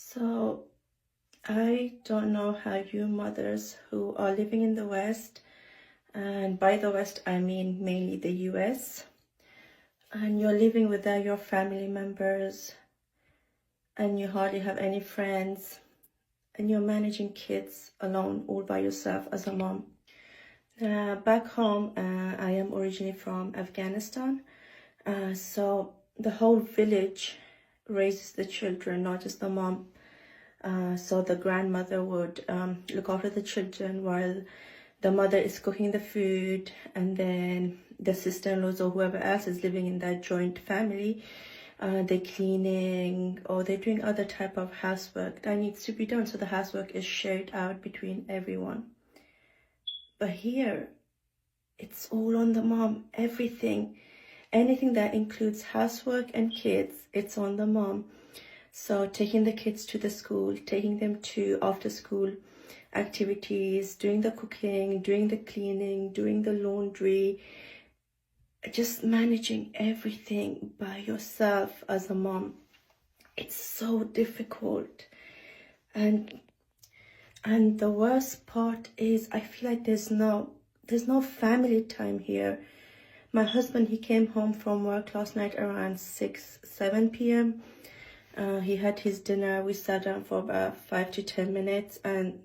So I don't know how you mothers who are living in the West, and by the West I mean mainly the US, and you're living without your family members and you hardly have any friends and you're managing kids alone all by yourself as a mom. Back home, I am originally from Afghanistan, so the whole village raises the children, not just the mom. So the grandmother would look after the children while the mother is cooking the food, and then the sister-in-laws or whoever else is living in that joint family, they're cleaning or they're doing other type of housework that needs to be done. So the housework is shared out between everyone. But here, it's all on the mom. Everything, anything that includes housework and kids, it's on the mom. So taking the kids to the school, taking them to after school activities, doing the cooking, doing the cleaning, doing the laundry, just managing everything by yourself as a mom. It's so difficult. And the worst part is I feel like there's no family time here. My husband, he came home from work last night around 7 p.m. He had his dinner. We sat down for about 5 to 10 minutes, and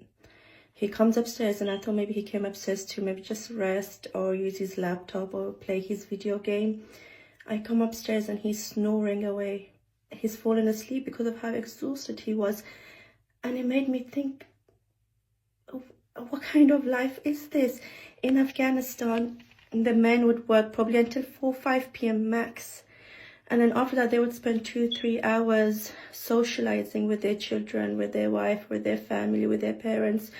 he comes upstairs, and I thought maybe he came upstairs to maybe just rest or use his laptop or play his video game. I come upstairs and he's snoring away. He's fallen asleep because of how exhausted he was. And it made me think, what kind of life is this? In Afghanistan, the men would work probably until 4, 5 p.m. max. And then after that, they would spend 2-3 hours socializing with their children, with their wife, with their family, with their parents.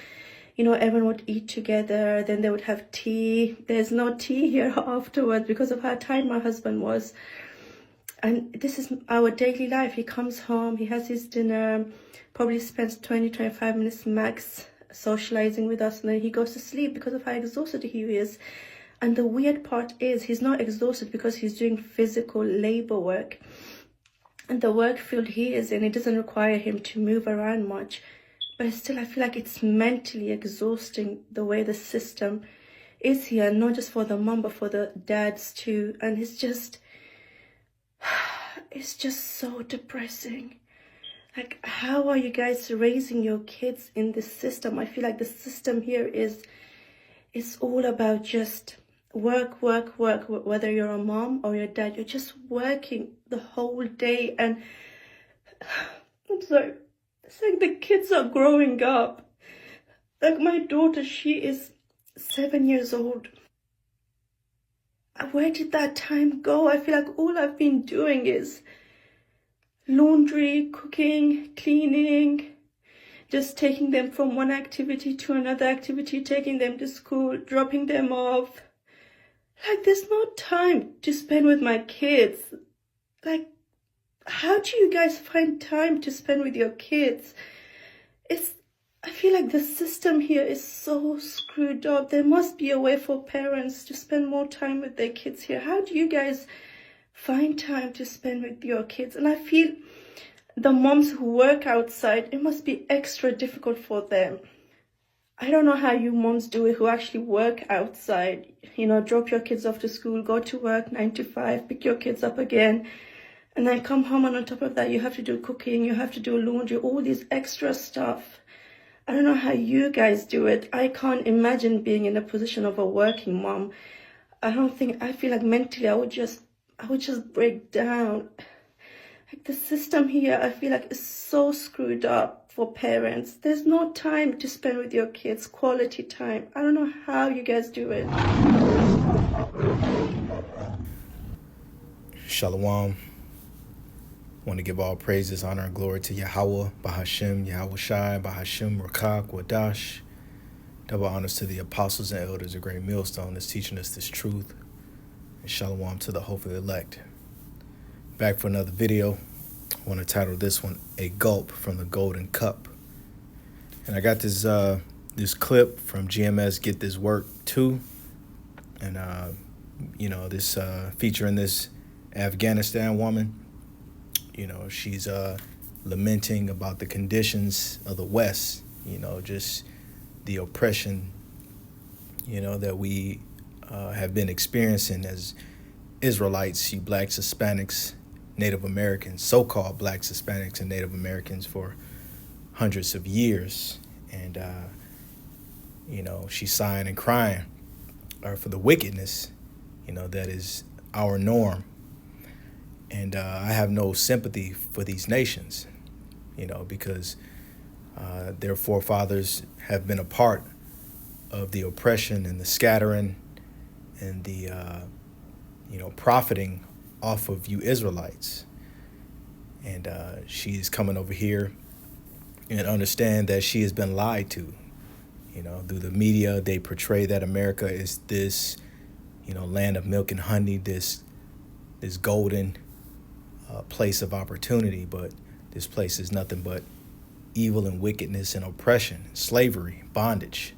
You know, everyone would eat together. Then they would have tea. There's no tea here afterwards because of how tired my husband was. And this is our daily life. He comes home, he has his dinner, probably spends 20-25 minutes max socializing with us, and then he goes to sleep because of how exhausted he is. And the weird part is he's not exhausted because he's doing physical labor work. And the work field he is in, it doesn't require him to move around much. But still, I feel like it's mentally exhausting the way the system is here, not just for the mom, but for the dads too. And it's just so depressing. Like, how are you guys raising your kids in this system? I feel like the system here is all about just work, whether you're a mom or your dad, you're just working the whole day. And I'm sorry, it's like the kids are growing up. Like my daughter, she is 7 years old. Where did that time go? I feel like all I've been doing is laundry, cooking, cleaning, just taking them from one activity to another activity, taking them to school, dropping them off. Like, there's no time to spend with my kids. Like, how do you guys find time to spend with your kids? I feel like the system here is so screwed up. There must be a way for parents to spend more time with their kids here. How do you guys find time to spend with your kids? And I feel the moms who work outside, it must be extra difficult for them. I don't know how you moms do it who actually work outside. You know, drop your kids off to school, go to work 9 to 5, pick your kids up again, and then come home, and on top of that, you have to do cooking, you have to do laundry, all this extra stuff. I don't know how you guys do it. I can't imagine being in a position of a working mom. I feel like mentally I would just break down. Like, the system here, I feel like is so screwed up for parents. There's no time to spend with your kids, quality time. I don't know how you guys do it. Shalom. Want to give all praises, honor, and glory to Yahweh, Bahashem, Yahweh Shai, Bahashem, Rakak, Wadash. Double honors to the apostles and elders of Great Millstone that's teaching us this truth. And shalom to the hopefully elect. Back for another video. I want to title this one, A Gulp from the Golden Cup. And I got this clip from GMS Get This Work 2. And, featuring this Afghanistan woman. You know, she's lamenting about the conditions of the West, just the oppression, that we have been experiencing as Israelites, you blacks, Hispanics, Native Americans, so-called blacks, Hispanics, and Native Americans for hundreds of years. And, she's sighing and crying for the wickedness, that is our norm. And I have no sympathy for these nations, because their forefathers have been a part of the oppression and the scattering and the, profiting off of you Israelites. And she's coming over here and understand that she has been lied to. Through the media, they portray that America is this, land of milk and honey, this golden place of opportunity, but this place is nothing but evil and wickedness and oppression, slavery, bondage.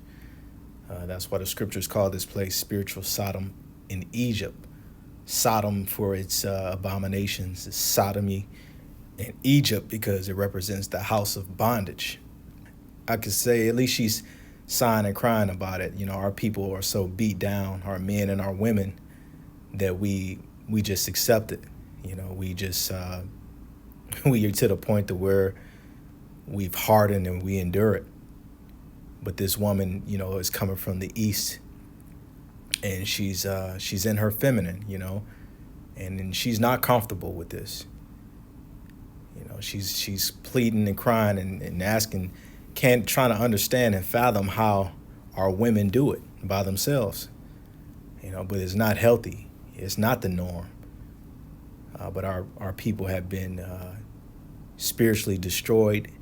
That's why the scriptures call this place spiritual Sodom in Egypt. Sodom for its abominations, it's sodomy in Egypt because it represents the house of bondage. I could say at least she's sighing and crying about it. Our people are so beat down, our men and our women, that we just accept it. We just we are to the point to where we've hardened and we endure it. But this woman, is coming from the East, and she's in her feminine, and she's not comfortable with this. She's pleading and crying and asking, trying to understand and fathom how our women do it by themselves. But it's not healthy. It's not the norm. But our people have been spiritually destroyed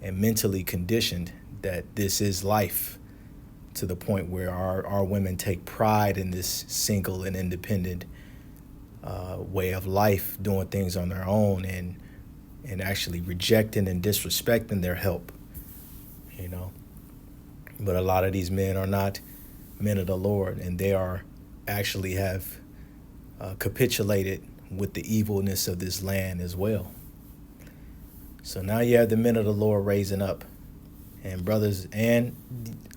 and mentally conditioned that this is life, to the point where our women take pride in this single and independent way of life, doing things on their own and actually rejecting and disrespecting their help. But a lot of these men are not men of the Lord, and they are actually have capitulated with the evilness of this land as well. So now you have the men of the Lord raising up, and brothers and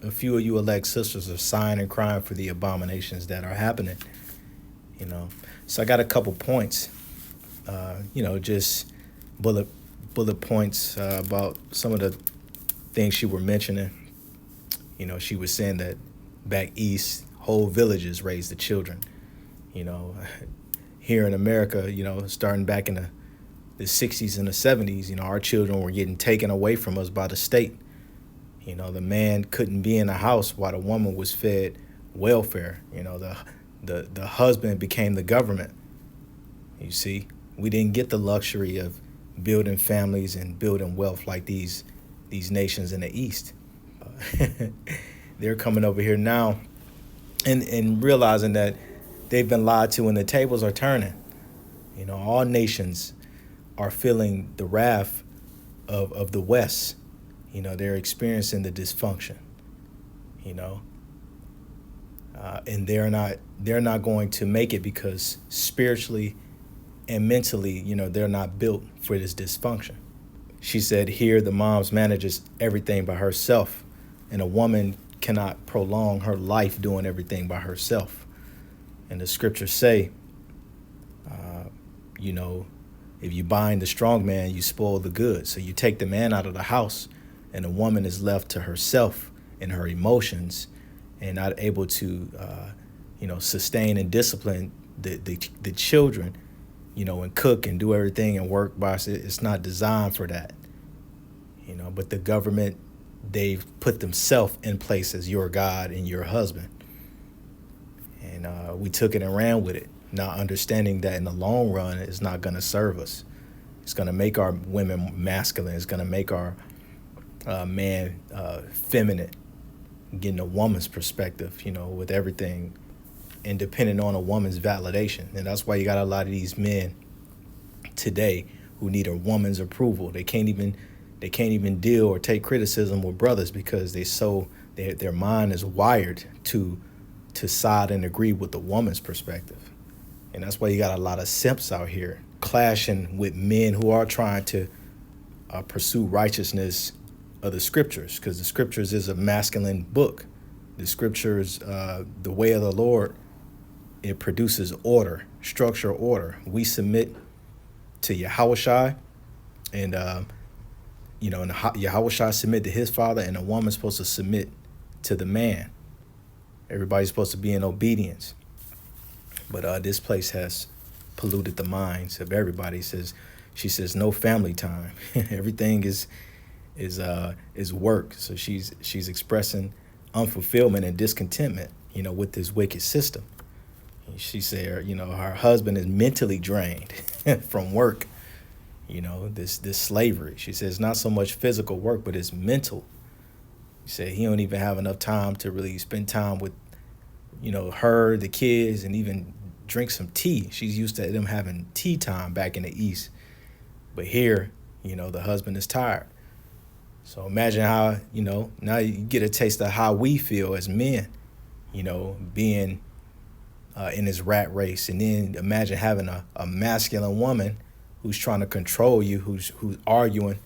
a few of you elect sisters are sighing and crying for the abominations that are happening. So I got a couple points, just bullet points about some of the things she were mentioning. She was saying that back east, whole villages raised the children. Here in America, starting back in the 60s and the 70s, our children were getting taken away from us by the state. The man couldn't be in the house while the woman was fed welfare. The husband became the government. You see, we didn't get the luxury of building families and building wealth like these nations in the East. They're coming over here now and realizing that they've been lied to and the tables are turning. All nations are feeling the wrath of the West. They're experiencing the dysfunction, and they're not going to make it because spiritually and mentally, they're not built for this dysfunction. She said here the mom's manages everything by herself, and a woman cannot prolong her life doing everything by herself. And the scriptures say, if you bind the strong man, you spoil the good. So you take the man out of the house, and the woman is left to herself and her emotions, and not able to, sustain and discipline the children, and cook and do everything and work by. It's not designed for that, But the government, they've put themselves in place as your God and your husband, and we took it and ran with it, not understanding that in the long run, it's not going to serve us. It's going to make our women masculine. It's going to make our man feminine, getting a woman's perspective, with everything, and depending on a woman's validation. And that's why you got a lot of these men today who need a woman's approval. They can't even deal or take criticism with brothers because their mind is wired to side and agree with the woman's perspective. And that's why you got a lot of simps out here clashing with men who are trying to pursue righteousness of the scriptures, because the scriptures is a masculine book. The scriptures, the way of the Lord, it produces order, structure, order. We submit to Yahushua, and and Yahushua submit to his father, and a woman's supposed to submit to the man. Everybody's supposed to be in obedience. But this place has polluted the minds of everybody. She says no family time. Everything is work. So she's expressing unfulfillment and discontentment, with this wicked system. She said, her husband is mentally drained from work. This slavery. She says not so much physical work, but it's mental. She said he don't even have enough time to really spend time with, her, the kids, and even drink some tea. She's used to them having tea time back in the East. But here, the husband is tired. So imagine how, now you get a taste of how we feel as men, being in this rat race. And then imagine having a masculine woman who's trying to control you, who's arguing,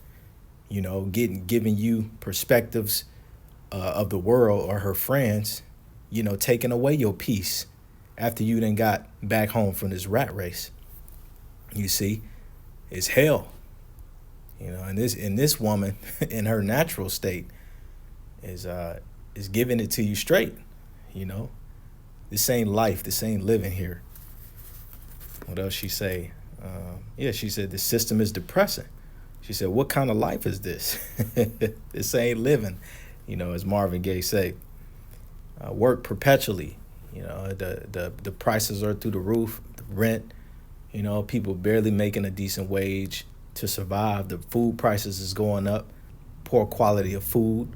giving you perspectives of the world, or her friends, taking away your peace after you then got back home from this rat race. You see, it's hell. And this woman in her natural state is giving it to you straight. This ain't life. This ain't living here. What else she say? She said the system is depressing. She said, what kind of life is this? This ain't living, as Marvin Gaye say. Work perpetually. The prices are through the roof. The rent, people barely making a decent wage to survive. The food prices is going up. Poor quality of food.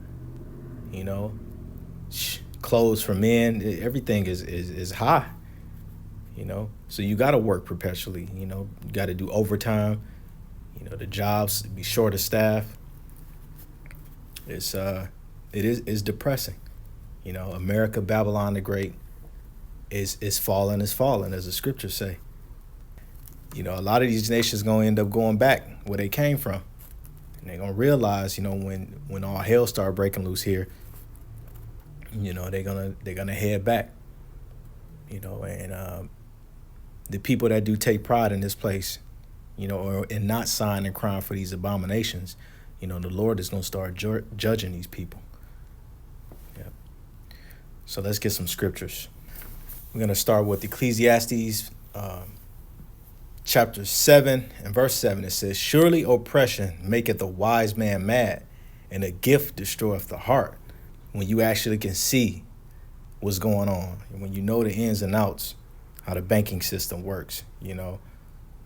Clothes for men. Everything is high. So you got to work perpetually. You got to do overtime. The jobs be short of staff. It's depressing. America, Babylon the Great is fallen, as the scriptures say. A lot of these nations gonna end up going back where they came from, and they're gonna realize, when all hell start breaking loose here, they're gonna head back. And the people that do take pride in this place, and not sign and crying for these abominations, the Lord is gonna start judging these people. Yeah. So let's get some scriptures. We're gonna start with Ecclesiastes. Chapter 7 and verse 7, it says, surely oppression maketh a wise man mad, and a gift destroyeth the heart. When you actually can see what's going on, and when you know the ins and outs, how the banking system works,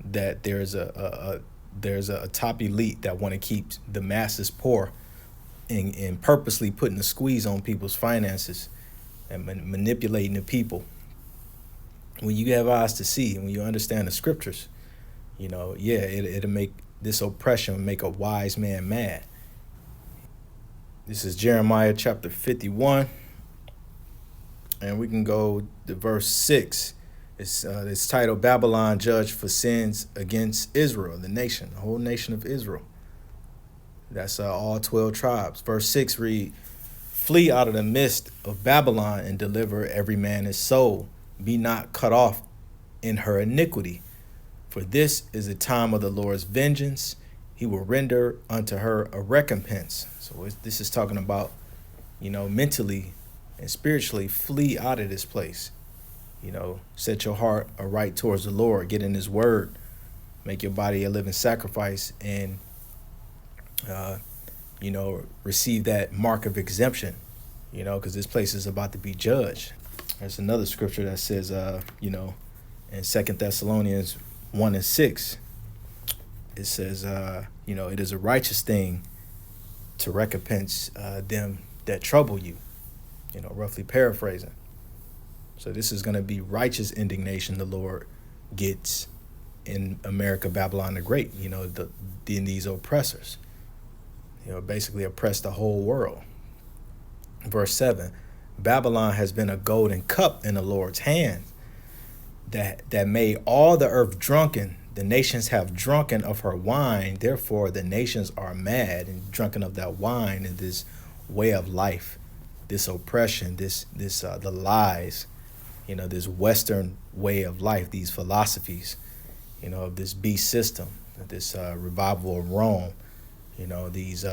that there's a top elite that want to keep the masses poor, and purposely putting a squeeze on people's finances and manipulating the people. When you have eyes to see, and when you understand the scriptures, it'll make this oppression make a wise man mad. This is Jeremiah chapter 51, and we can go to verse 6. It's titled Babylon Judged for Sins Against Israel, the nation, the whole nation of Israel. That's all 12 tribes. Verse 6 read, flee out of the midst of Babylon and deliver every man his soul. Be not cut off in her iniquity. For this is the time of the Lord's vengeance. He will render unto her a recompense. So this is talking about, mentally and spiritually flee out of this place. Set your heart aright towards the Lord. Get in his word. Make your body a living sacrifice, and, receive that mark of exemption, because this place is about to be judged. There's another scripture that says, in 2 Thessalonians 1 and 6, it says, it is a righteous thing to recompense them that trouble you, roughly paraphrasing. So this is going to be righteous indignation the Lord gets in America, Babylon the Great, in these oppressors, basically oppress the whole world. Verse 7, Babylon has been a golden cup in the Lord's hand that made all the earth drunken. The nations have drunken of her wine, therefore the nations are mad and drunken of that wine and this way of life, this oppression, this the lies, this Western way of life, these philosophies, this beast system, this revival of Rome, these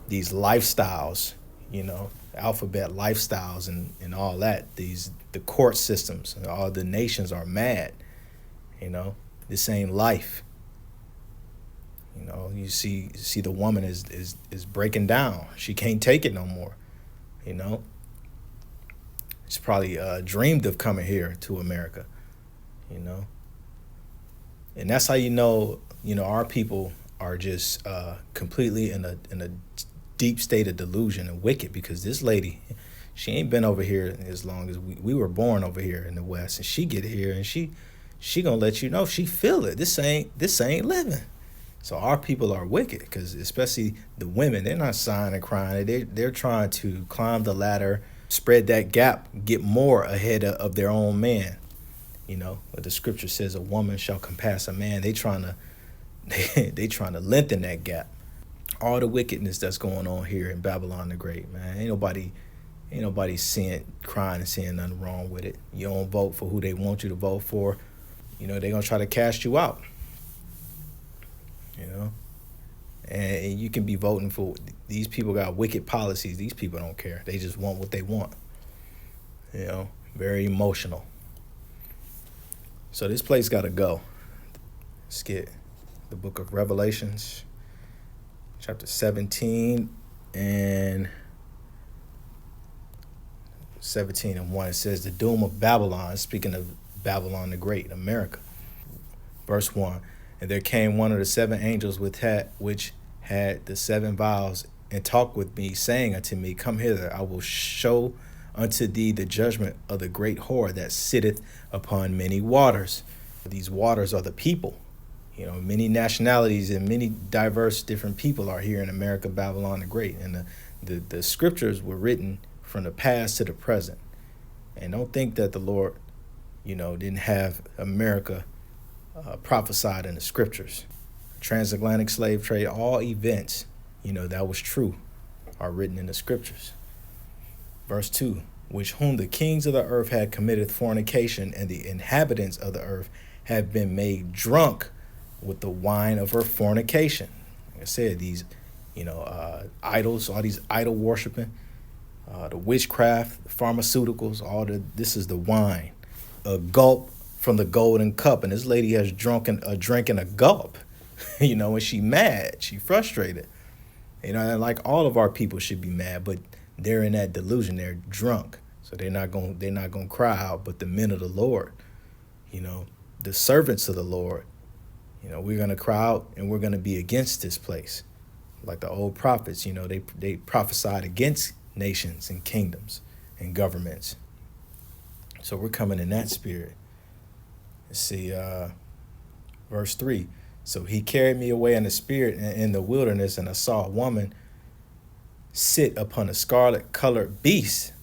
these lifestyles, alphabet lifestyles and all that. The court systems, all the nations are mad. This ain't life. You see the woman is breaking down. She can't take it no more. She's probably dreamed of coming here to America. And that's how our people are just completely in a deep state of delusion and wicked, because this lady, she ain't been over here as long as we were born over here in the West, and she get here and she gonna let you know she feel it. This ain't living. So our people are wicked, because especially the women, they're not sighing and crying. They're trying to climb the ladder, spread that gap, get more ahead of their own man. The scripture says a woman shall compass a man. They trying to lengthen that gap. All the wickedness that's going on here in Babylon the Great, man. Ain't nobody crying and seeing nothing wrong with it. You don't vote for who they want you to vote for. They're gonna try to cast you out. And you can be voting for these people. Got wicked policies. These people don't care. They just want what they want. Very emotional. So this place got to go. Let's get the book of Revelations, chapter 17 and 1. It says the doom of Babylon, speaking of Babylon the Great, America. Verse 1, and there came one of the seven angels which had the seven vials, and talked with me, saying unto me, come hither, I will show unto thee the judgment of the great whore that sitteth upon many waters. These waters are the people. Many nationalities and many diverse different people are here in America, Babylon the Great. And the scriptures were written from the past to the present. And don't think that the Lord, didn't have America prophesied in the scriptures. Transatlantic slave trade, all events, that was true, are written in the scriptures. Verse 2, which whom the kings of the earth had committed fornication, and the inhabitants of the earth have been made drunk with the wine of her fornication. Like I said, these, idols, all these idol worshiping, the witchcraft, the pharmaceuticals, this is the wine. A gulp from the golden cup. And this lady has drinking a gulp, and she mad, she frustrated. And like all of our people should be mad, but they're in that delusion. They're drunk, so they're not gonna cry out. But the men of the Lord, the servants of the Lord, we're gonna cry out, and we're gonna be against this place, like the old prophets. They prophesied against nations and kingdoms and governments. So we're coming in that spirit. Let's see, verse 3. So he carried me away in the spirit in the wilderness, and I saw a woman sit upon a scarlet-colored beast,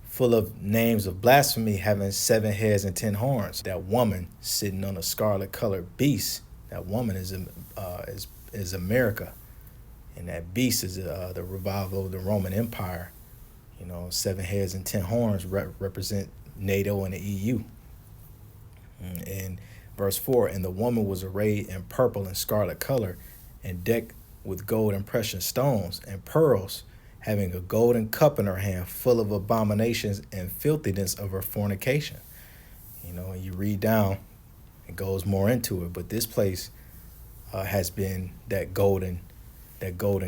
full of names of blasphemy, having 7 heads and 10 horns. That woman sitting on a scarlet-colored beast, that woman is America, and that beast is the revival of the Roman Empire. 7 heads and 10 horns represent NATO and the EU. And verse 4, and the woman was arrayed in purple and scarlet color, and decked with gold and precious stones and pearls, having a golden cup in her hand, full of abominations and filthiness of her fornication. And you read down, it goes more into it. But this place has been that golden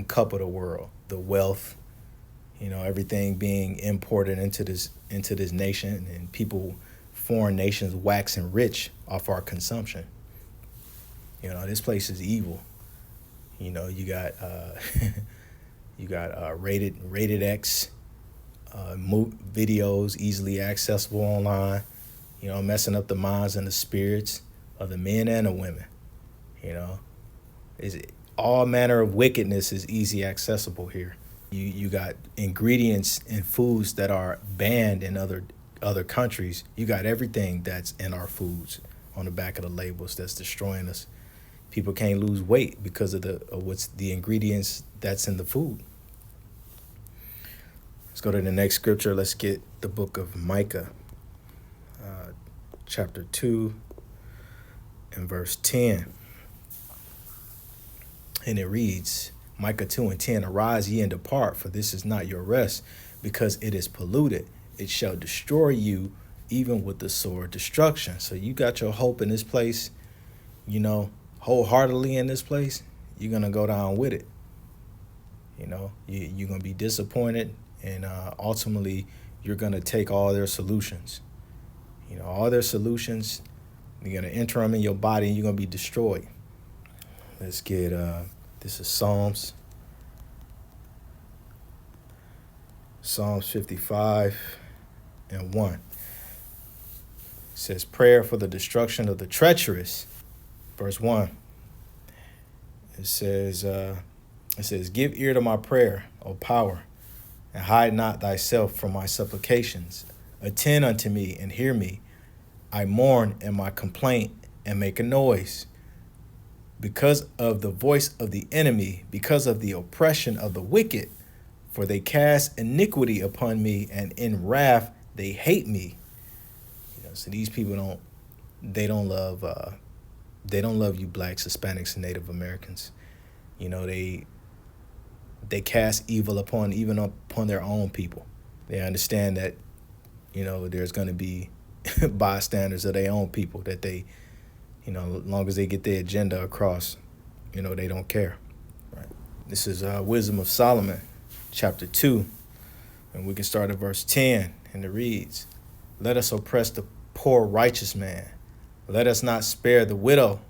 cup of the world, the wealth, everything being imported into this nation, and foreign nations waxing rich off our consumption. This place is evil. You got you got rated X videos easily accessible online, messing up the minds and the spirits of the men and the women. Is all manner of wickedness is easy accessible here. You got ingredients in foods that are banned in other countries. You got everything that's in our foods on the back of the labels that's destroying us. People can't lose weight because of what's the ingredients that's in the food. Let's go to the next scripture. Let's get the book of Micah, chapter 2 and verse 10. And it reads, Micah 2 and 10, arise ye and depart, for this is not your rest, because it is polluted. It shall destroy you even with the sword destruction. So you got your hope in this place, wholeheartedly in this place, you're going to go down with it. You're going to be disappointed, and ultimately you're going to take all their solutions. All their solutions, you're going to enter them in your body and you're going to be destroyed. Let's get, this is Psalms 55 and 1. It says, prayer for the destruction of the treacherous. Verse 1. It says, give ear to my prayer, O power, and hide not thyself from my supplications. Attend unto me and hear me. I mourn in my complaint and make a noise. Because of the voice of the enemy, because of the oppression of the wicked, for they cast iniquity upon me, and in wrath they hate me. So these people don't love you blacks, Hispanics, and Native Americans. They cast evil upon their own people. They understand that, there's going to be bystanders of their own people that they, as long as they get their agenda across, they don't care. Right. This is Wisdom of Solomon, chapter 2, and we can start at verse 10, and it reads, let us oppress the poor righteous man. Let us not spare the widow,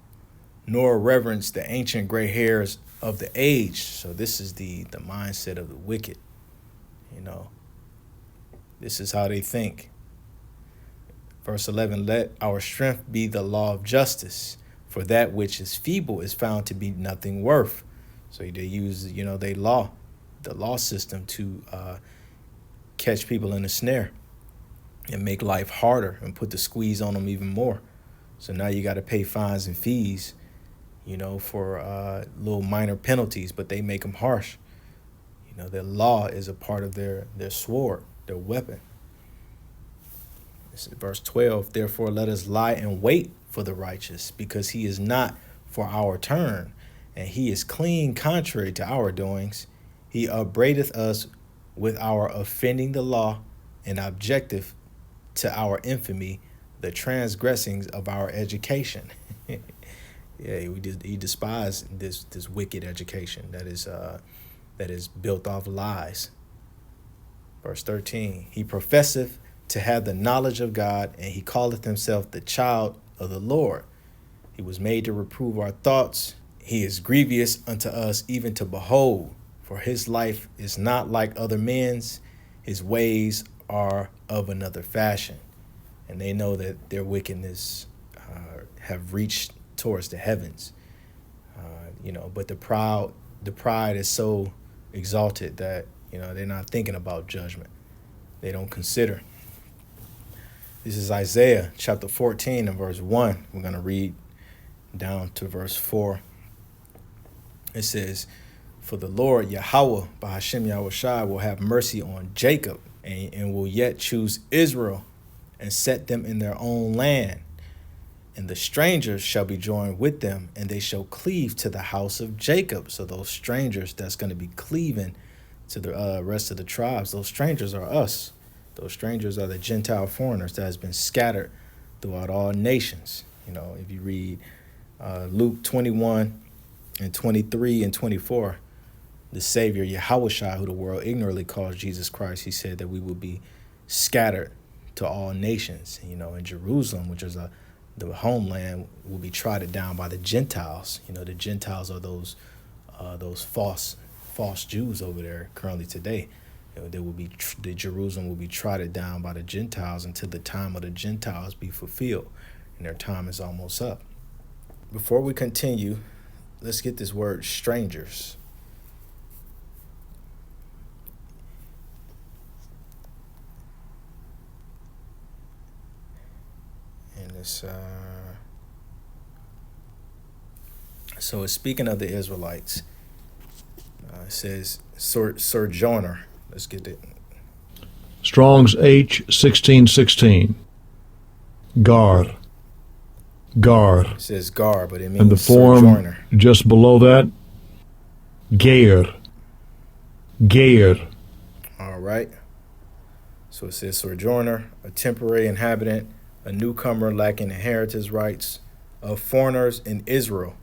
nor reverence the ancient gray hairs of the aged. So this is the mindset of the wicked. This is how they think. Verse 11, let our strength be the law of justice, for that which is feeble is found to be nothing worth. So they use, the law system to catch people in a snare and make life harder and put the squeeze on them even more. So now you got to pay fines and fees, for little minor penalties, but they make them harsh. Their law is a part of their sword, their weapon. This is verse 12. Therefore, let us lie in wait for the righteous, because he is not for our turn, and he is clean contrary to our doings. He upbraideth us with our offending the law, and objective to our infamy, the transgressings of our education. Yeah, he despised this wicked education that is built off lies. Verse 13, he professeth to have the knowledge of God, and he calleth himself the child of the Lord. He was made to reprove our thoughts. He is grievous unto us even to behold, for his life is not like other men's. His ways are of another fashion. And they know that their wickedness have reached towards the heavens. But the pride is so exalted that, they're not thinking about judgment. They don't consider. This is Isaiah chapter 14 and verse 1. We're going to read down to verse 4. It says, for the Lord Yahweh, by Hashem Yahushai, will have mercy on Jacob, and will yet choose Israel, and set them in their own land. And the strangers shall be joined with them, and they shall cleave to the house of Jacob. So those strangers that's going to be cleaving to the rest of the tribes, those strangers are us. Those strangers are the Gentile foreigners that has been scattered throughout all nations. If you read Luke 21 and 23 and 24, the Savior, Yahushua, who the world ignorantly calls Jesus Christ, he said that we will be scattered to all nations. In Jerusalem, which is the homeland, will be trodden down by the Gentiles. The Gentiles are those false Jews over there currently today. The Jerusalem will be trodden down by the Gentiles until the time of the Gentiles be fulfilled, and their time is almost up. Before we continue, let's get this word strangers. And it's So it's speaking of the Israelites. It says sojourner. Let's get it. Strong's H 1616. Gar. Gar. It says gar, but it means And the form sojourner. just below that, Geir. Geir. All right. So it says sojourner, a temporary inhabitant, a newcomer lacking inheritance rights of foreigners in Israel.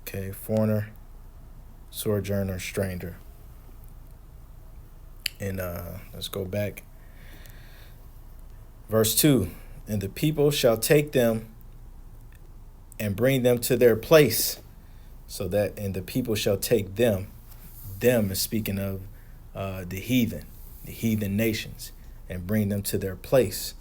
Okay, foreigner, sojourner, stranger. And let's go back. Verse 2, and the people shall take them and bring them to their place. So that, and the people shall take them. Them is speaking of the heathen nations, and bring them to their place.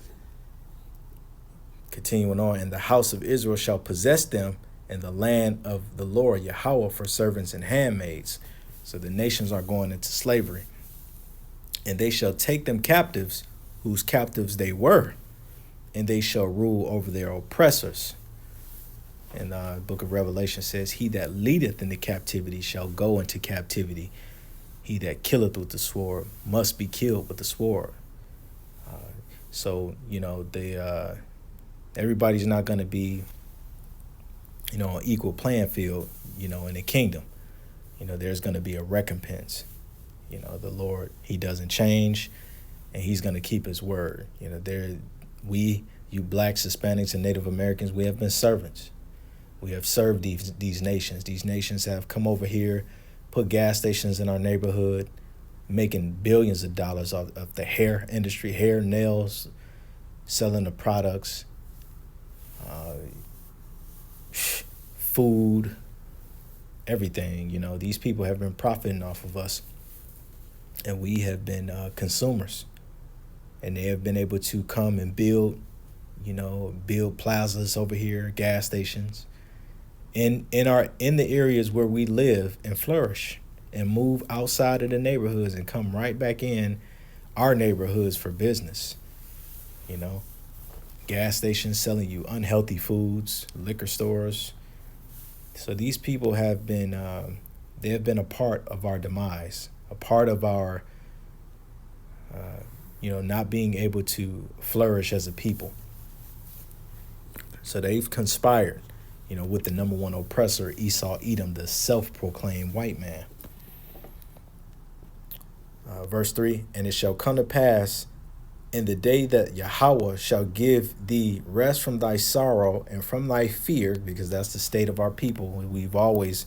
Continuing on, and the house of Israel shall possess them in the land of the Lord Yahweh for servants and handmaids. So the nations are going into slavery. And they shall take them captives, whose captives they were, and they shall rule over their oppressors. And the book of Revelation says, he that leadeth into captivity shall go into captivity. He that killeth with the sword must be killed with the sword. So, everybody's not going to be, on equal playing field, in the kingdom. There's going to be a recompense. The Lord, he doesn't change, and he's going to keep his word. You blacks, Hispanics, and Native Americans, we have been servants. We have served these nations. These nations have come over here, put gas stations in our neighborhood, making billions of dollars of the hair industry, hair, nails, selling the products, food, everything. These people have been profiting off of us, and we have been consumers. And they have been able to come and build plazas over here, gas stations, in the areas where we live, and flourish, and move outside of the neighborhoods and come right back in our neighborhoods for business. Gas stations selling you unhealthy foods, liquor stores. So these people have been they have been a part of our demise, a part of our not being able to flourish as a people. So they've conspired, with the number one oppressor, Esau Edom, the self-proclaimed white man. Verse 3, and it shall come to pass in the day that Yahweh shall give thee rest from thy sorrow and from thy fear, because that's the state of our people. We've always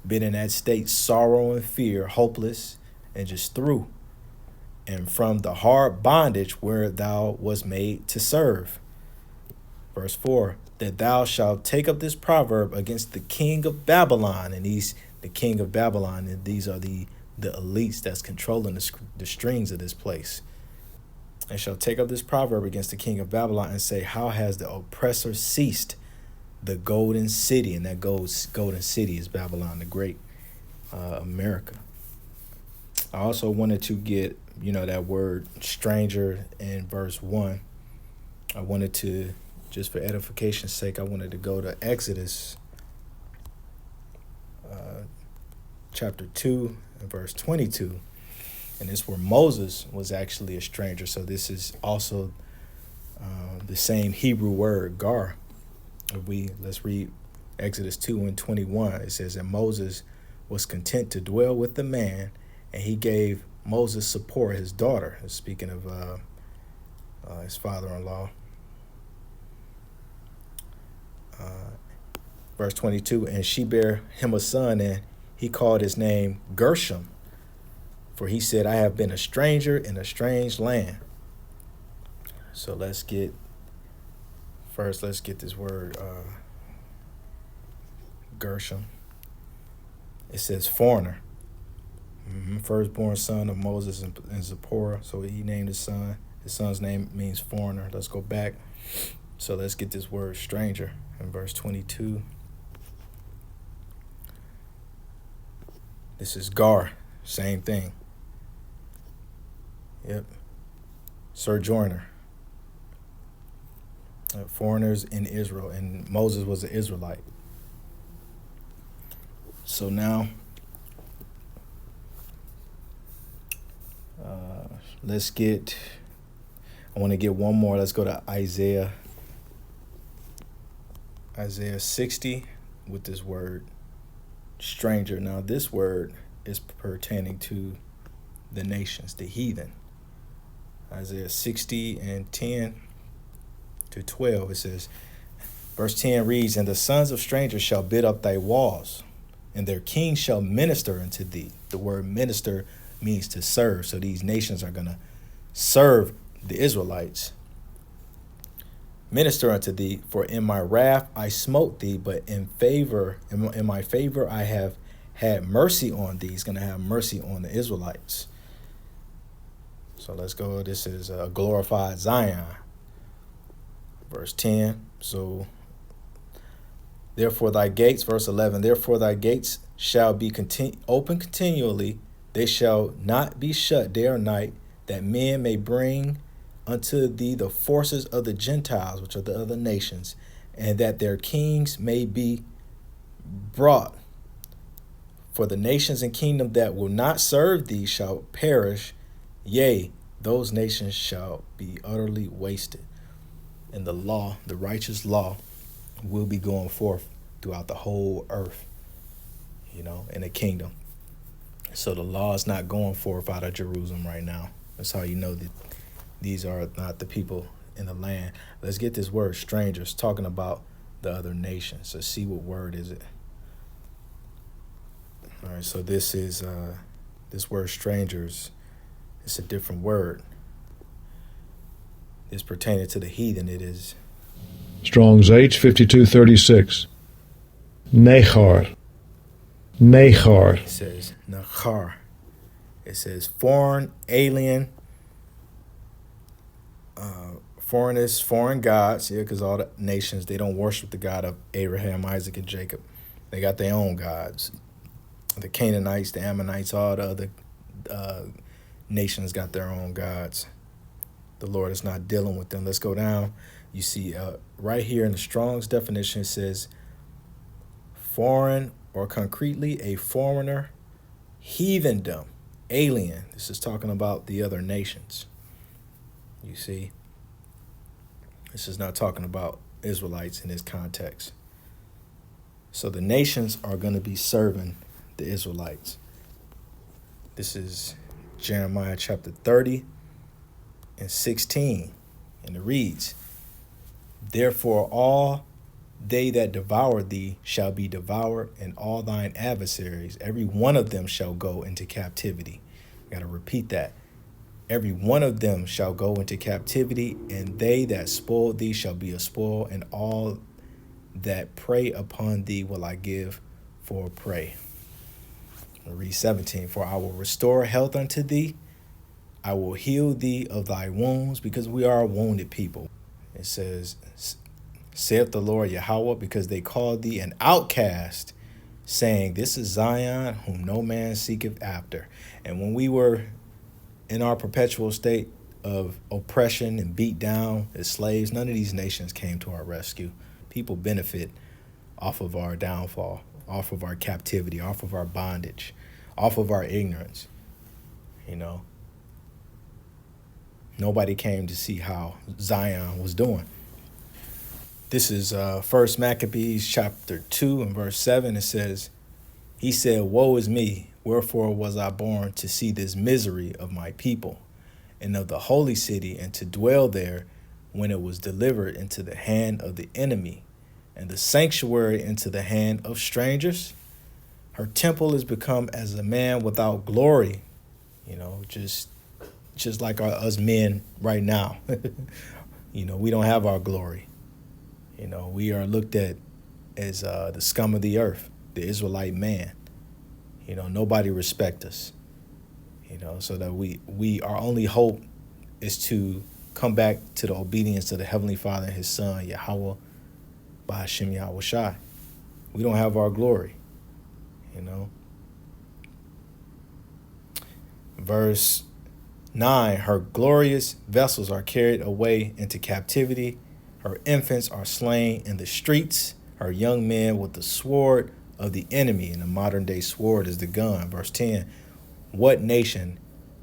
been in that state, sorrow and fear, hopeless, and just through. And from the hard bondage where thou was made to serve. Verse 4, that thou shalt take up this proverb against the king of Babylon. And the king of Babylon, and these are the elites that's controlling the strings of this place. And shall take up this proverb against the king of Babylon and say, how has the oppressor ceased, the golden city? And that golden city is Babylon the Great, America. I also wanted to get, that word stranger in verse 1. I wanted to, just for edification's sake, I wanted to go to Exodus chapter 2 and verse 22. And it's where Moses was actually a stranger. So this is also the same Hebrew word, gar. Let's read Exodus 2 and 21. It says, and Moses was content to dwell with the man, and he gave Moses support his daughter. Speaking of his father-in-law. Verse 22, and she bare him a son, and he called his name Gershom. For he said, I have been a stranger in a strange land. So let's get this word, Gershom. It says foreigner. Firstborn son of Moses and Zipporah. So he named his son. His son's name means foreigner. Let's go back. So let's get this word stranger in verse 22. This is gar. Same thing. Yep. Sojourner. Foreigners in Israel. And Moses was an Israelite. So now, I want to get one more. Let's go to Isaiah 60 with this word stranger. Now, this word is pertaining to the nations, the heathen. Isaiah 60 and 10 to 12, it says, verse 10 reads, and the sons of strangers shall build up thy walls, and their kings shall minister unto thee. The word minister means to serve. So these nations are going to serve the Israelites. Minister unto thee, for in my wrath I smote thee, but in my favor I have had mercy on thee. He's going to have mercy on the Israelites. So let's go. This is a glorified Zion. Verse 10. So, therefore thy gates, verse 11, therefore thy gates shall be open continually. They shall not be shut day or night, that men may bring unto thee the forces of the Gentiles, which are the other nations, and that their kings may be brought. For the nations and kingdom that will not serve thee shall perish. Yea, those nations shall be utterly wasted. And the law, the righteous law, will be going forth throughout the whole earth, in the kingdom. So the law is not going forth out of Jerusalem right now. That's how you know that these are not the people in the land. Let's get this word strangers, talking about the other nations. So see, what word is it? All right, so this is this word strangers. It's a different word. It's pertaining to the heathen. It is Strong's H 5236. Nechar. Nechar. It says Nachar. It says foreign, alien, foreigners, foreign gods. Yeah, because all the nations, they don't worship the God of Abraham, Isaac, and Jacob. They got their own gods. The Canaanites, the Ammonites, all the other nations got their own gods. The Lord is not dealing with them. Let's go down. You see right here in the Strong's definition, it says foreign, or concretely a foreigner, heathendom, alien. This is talking about the other nations. You see, this is not talking about Israelites in this context. So the nations are going to be serving the Israelites. This is Jeremiah chapter 30 and 16, and it reads, therefore all they that devour thee shall be devoured, and all thine adversaries, every one of them shall go into captivity. I got to repeat that. Every one of them shall go into captivity, and they that spoil thee shall be a spoil, and all that prey upon thee will I give for prey. I'll read 17. For I will restore health unto thee. I will heal thee of thy wounds, because we are a wounded people. It says, saith the Lord Yahweh, because they called thee an outcast, saying, this is Zion, whom no man seeketh after. And when we were in our perpetual state of oppression and beat down as slaves, none of these nations came to our rescue. People benefit off of our downfall, off of our captivity, off of our bondage, off of our ignorance. Nobody came to see how Zion was doing. This is 1 Maccabees chapter 2 and verse 7. It says, he said, woe is me, wherefore was I born to see this misery of my people and of the holy city, and to dwell there when it was delivered into the hand of the enemy, and the sanctuary into the hand of strangers. Her temple is become as a man without glory, just like us men right now. We don't have our glory. We are looked at as the scum of the earth, the Israelite man. Nobody respect us. So that we our only hope is to come back to the obedience of the Heavenly Father and His Son, Yahweh, Bahashim Yahweh Shai. We don't have our glory. Verse 9, her glorious vessels are carried away into captivity. Her infants are slain in the streets. Her young men with the sword of the enemy, and the modern day sword is the gun. Verse 10, what nation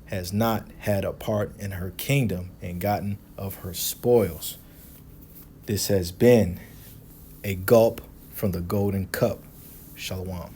has not had a part in her kingdom and gotten of her spoils? This has been a gulp from the golden cup. Shalom.